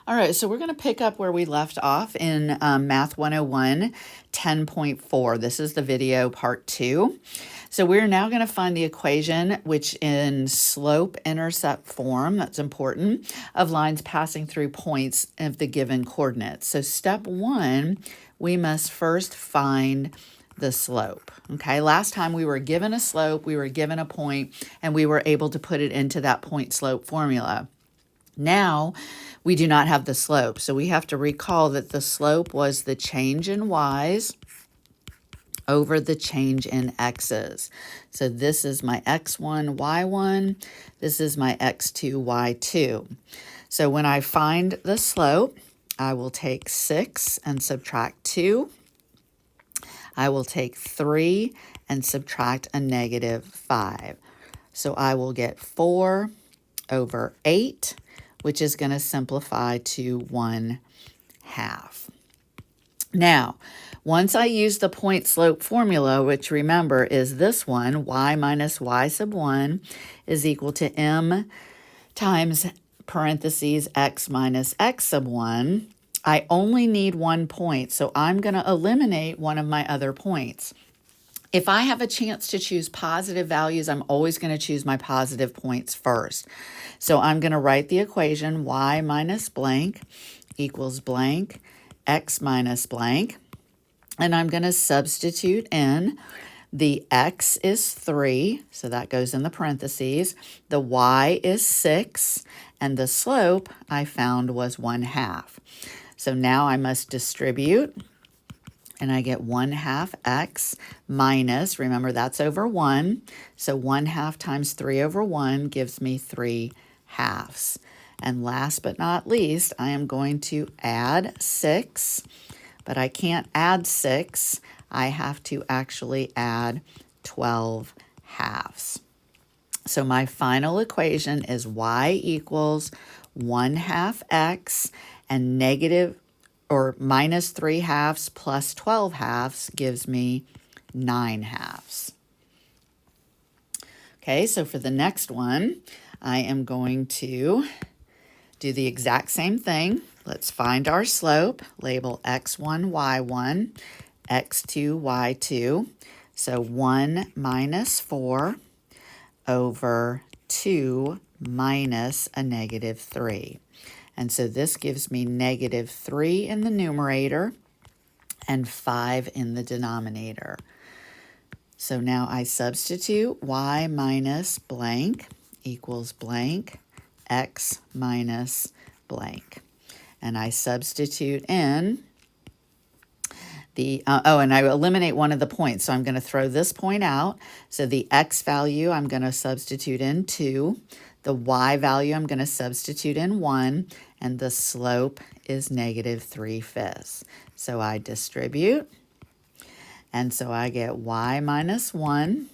All right, so we're going to pick up where we left off in Math 101, 10.4. This is the video part 2. So we're now going to find the equation, which in slope-intercept form, that's important, of lines passing through points of the given coordinates. So step 1, we must first find the slope. Okay, last time we were given a slope, we were given a point, and we were able to put it into that point slope formula. Now, we do not have the slope, so we have to recall that the slope was the change in y's over the change in x's. So this is my x1, y1. This is my x2, y2. So when I find the slope, I will take 6 and subtract 2. I will take 3 and subtract a negative 5. So I will get 4 over 8, which is going to simplify to 1/2. Now, once I use the point slope formula, which remember is this one, y minus y sub 1 is equal to m times parentheses x minus x sub 1, I only need 1 point, so I'm going to eliminate one of my other points. If I have a chance to choose positive values, I'm always going to choose my positive points first. So I'm going to write the equation y minus blank equals blank x minus blank. And I'm going to substitute in the x is 3, so that goes in the parentheses. The y is 6, and the slope I found was 1/2. So now I must distribute, and I get 1/2 x minus, remember that's over 1, so 1/2 times 3 over 1 gives me 3/2. And last but not least, I am going to add 6, but I can't add 6. I have to actually add 12/2. So my final equation is y equals 1/2 x and negative or minus 3/2 plus 12/2 gives me 9/2. Okay, so for the next one, I am going to do the exact same thing. Let's find our slope, label x1, y1, x2, y2. So 1 minus 4 over 2 minus a negative 3. And so this gives me negative 3 in the numerator and 5 in the denominator. So now I substitute y minus blank equals blank x minus blank. And I substitute in the, and I eliminate one of the points. So I'm going to throw this point out. So the x value, I'm going to substitute in 2. The y value, I'm going to substitute in 1. And the slope is negative 3/5. So I distribute. And so I get y minus 1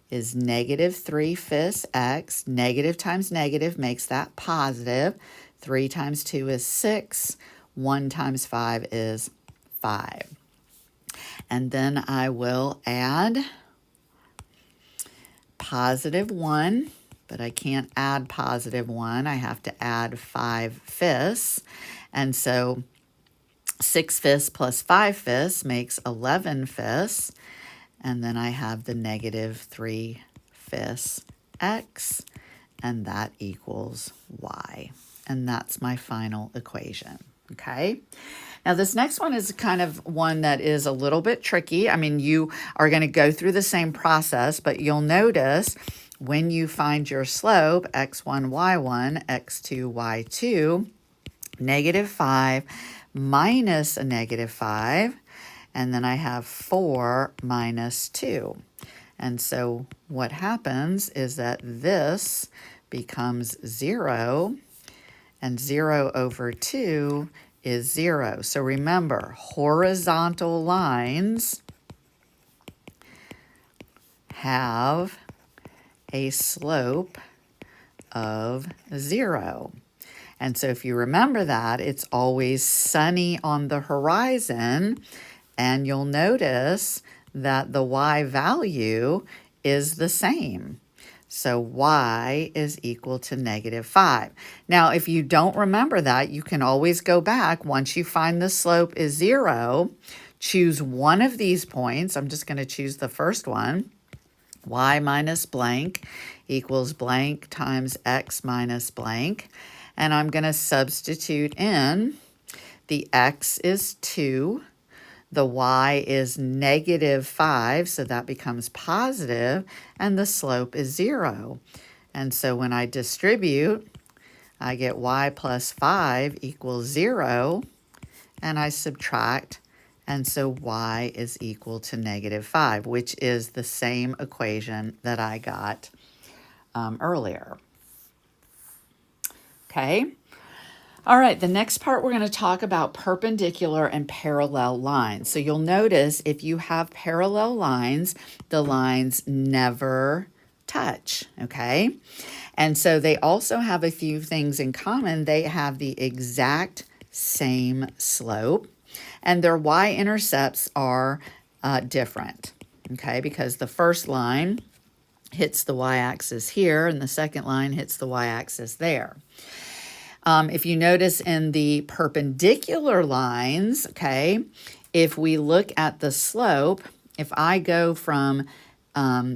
is negative 3/5 x. Negative times negative makes that positive. 3 times 2 is 6. 1 times 5 is 5. And then I will add positive 1, but I can't add positive 1. I have to add 5/5. And so 6/5 plus 5/5 makes 11/5. And then I have the negative 3/5 x, and that equals y. And that's my final equation, okay? Now this next one is kind of one that is a little bit tricky. I mean, you are going to go through the same process, but you'll notice when you find your slope, x1, y1, x2, y2, negative 5 minus a negative 5, and then I have 4 minus 2. And so what happens is that this becomes 0, and 0 over 2 is 0. So remember, horizontal lines have a slope of 0. And so if you remember that, it's always sunny on the horizon, and you'll notice that the y value is the same. So y is equal to -5. Now, if you don't remember that, you can always go back. Once you find the slope is 0, choose one of these points. I'm just going to choose the first one. Y minus blank equals blank times x minus blank. And I'm going to substitute in the x is 2. The y is -5, so that becomes positive, and the slope is 0. And so when I distribute, I get y plus 5 equals 0, and I subtract, and so y is equal to -5, which is the same equation that I got earlier. Okay. All right, the next part we're going to talk about perpendicular and parallel lines. So you'll notice if you have parallel lines, the lines never touch, okay? And so they also have a few things in common. They have the exact same slope, and their y-intercepts are different, okay? Because the first line hits the y-axis here, and the second line hits the y-axis there. If you notice in the perpendicular lines, okay, if we look at the slope, if I go from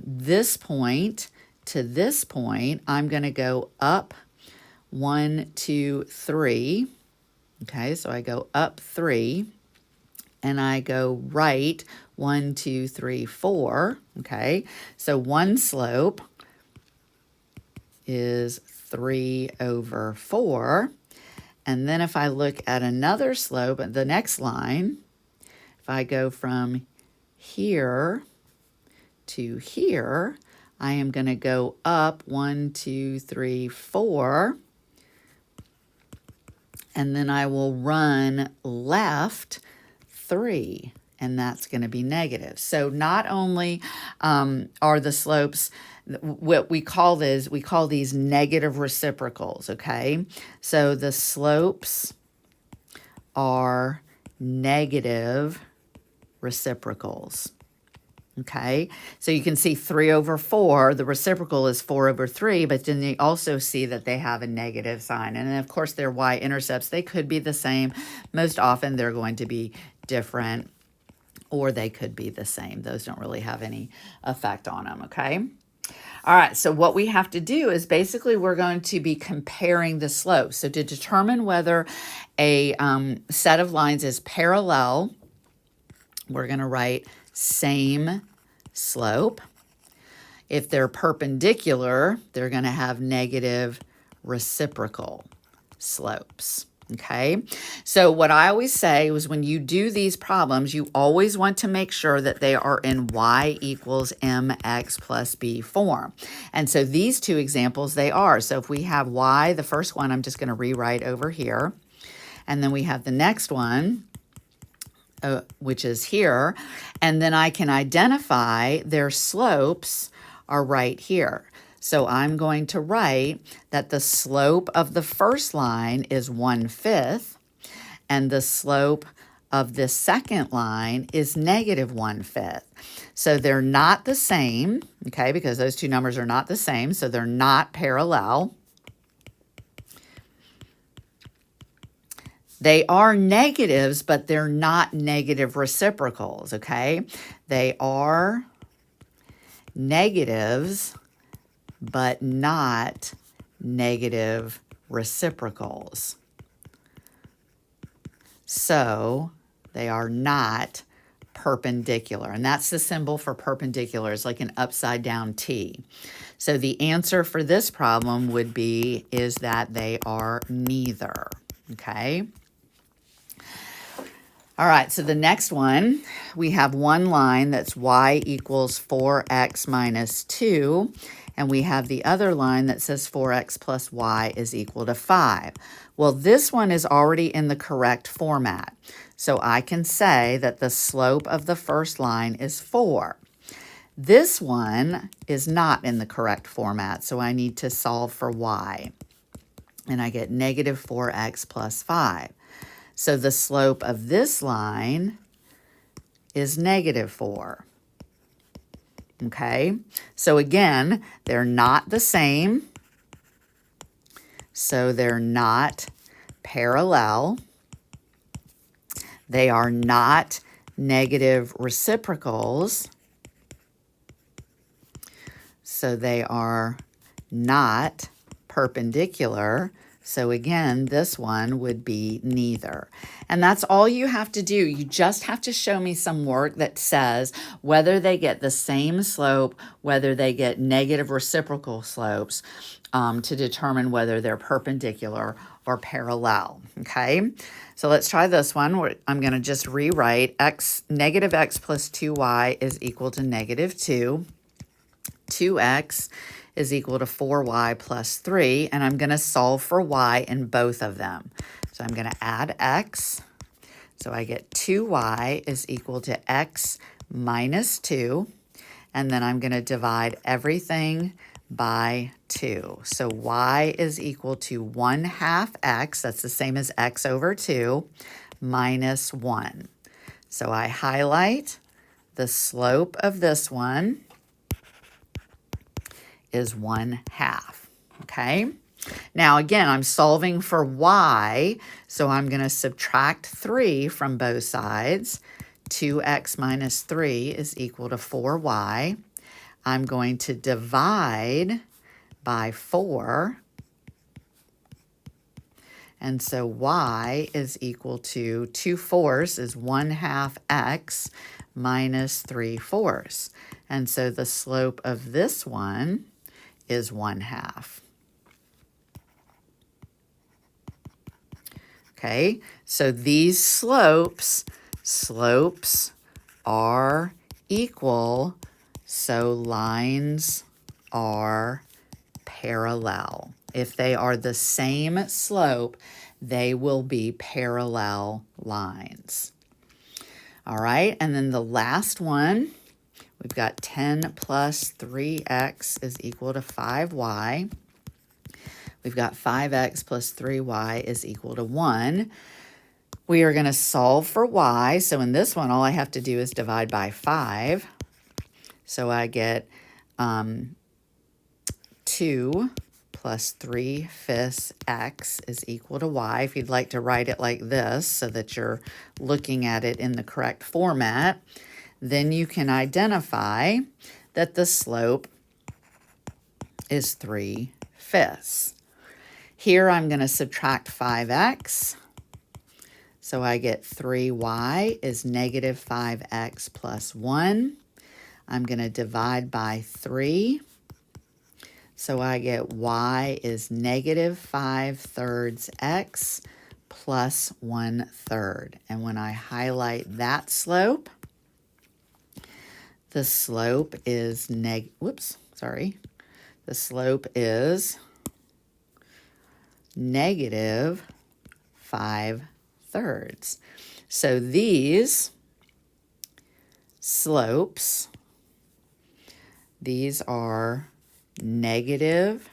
this point to this point, I'm going to go up 1, 2, 3. Okay, so I go up 3, and I go right 1, 2, 3, 4. Okay, so one slope is 3 over 4. And then if I look at another slope, the next line, if I go from here to here, I am going to go up 1, 2, 3, 4. And then I will run left 3, and that's going to be negative. So not only are the slopes, what we call these negative reciprocals, okay? So the slopes are negative reciprocals, okay? So you can see 3 over 4, the reciprocal is 4 over 3, but then you also see that they have a negative sign. And then of course their y-intercepts, they could be the same. Most often they're going to be different, or they could be the same. Those don't really have any effect on them, okay? All right, so what we have to do is basically we're going to be comparing the slopes. So to determine whether a set of lines is parallel, we're going to write same slope. If they're perpendicular, they're going to have negative reciprocal slopes. Okay, so what I always say is when you do these problems, you always want to make sure that they are in y equals mx plus b form. And so these two examples, they are. So if we have y, the first one, I'm just going to rewrite over here. And then we have the next one, which is here. And then I can identify their slopes are right here. So I'm going to write that the slope of the first line is 1/5, and the slope of the second line is -1/5. So they're not the same, okay, because those two numbers are not the same, so they're not parallel. They are negatives, but they're not negative reciprocals, okay? They are negatives, but not negative reciprocals. So they are not perpendicular. And that's the symbol for perpendicular. It's like an upside down T. So the answer for this problem would be is that they are neither. Okay. All right, so the next one, we have one line that's y equals 4x minus 2, and we have the other line that says 4x plus y is equal to 5. Well, this one is already in the correct format, so I can say that the slope of the first line is 4. This one is not in the correct format, so I need to solve for y, and I get negative 4x plus 5. So the slope of this line is -4. Okay, so again, they're not the same. So they're not parallel. They are not negative reciprocals. So they are not perpendicular. So again, this one would be neither. And that's all you have to do. You just have to show me some work that says whether they get the same slope, whether they get negative reciprocal slopes, to determine whether they're perpendicular or parallel, okay? So let's try this one. I'm going to just rewrite negative x plus 2y is equal to negative 2. 2x is equal to 4y plus 3, and I'm going to solve for y in both of them. So I'm going to add x. So I get 2y is equal to x minus 2, and then I'm going to divide everything by 2. So y is equal to 1/2 x, that's the same as x over 2, minus 1. So I highlight the slope of this one is 1/2, okay? Now again, I'm solving for y, so I'm going to subtract 3 from both sides. 2x minus 3 is equal to 4y. I'm going to divide by 4, and so y is equal to 2/4 is 1/2 x minus 3/4. And so the slope of this one is 1/2. Okay, so these slopes are equal, so lines are parallel. If they are the same slope, they will be parallel lines. All right, and then the last one, we've got 10 plus 3x is equal to 5y. We've got 5x plus 3y is equal to 1. We are going to solve for y. So in this one, all I have to do is divide by 5. So I get 2 plus 3/5 x is equal to y. If you'd like to write it like this so that you're looking at it in the correct format, then you can identify that the slope is 3/5. Here I'm going to subtract 5x. So I get 3y is negative 5x plus 1. I'm going to divide by 3. So I get y is negative 5/3 x plus 1/3. And when I highlight that slope, the slope is the slope is negative 5/3. So these slopes, these are negative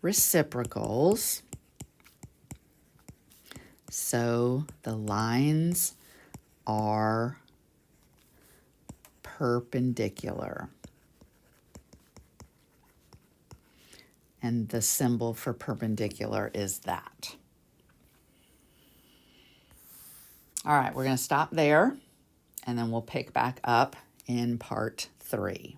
reciprocals. So the lines are perpendicular. And the symbol for perpendicular is that. All right, we're going to stop there, and then we'll pick back up in part 3.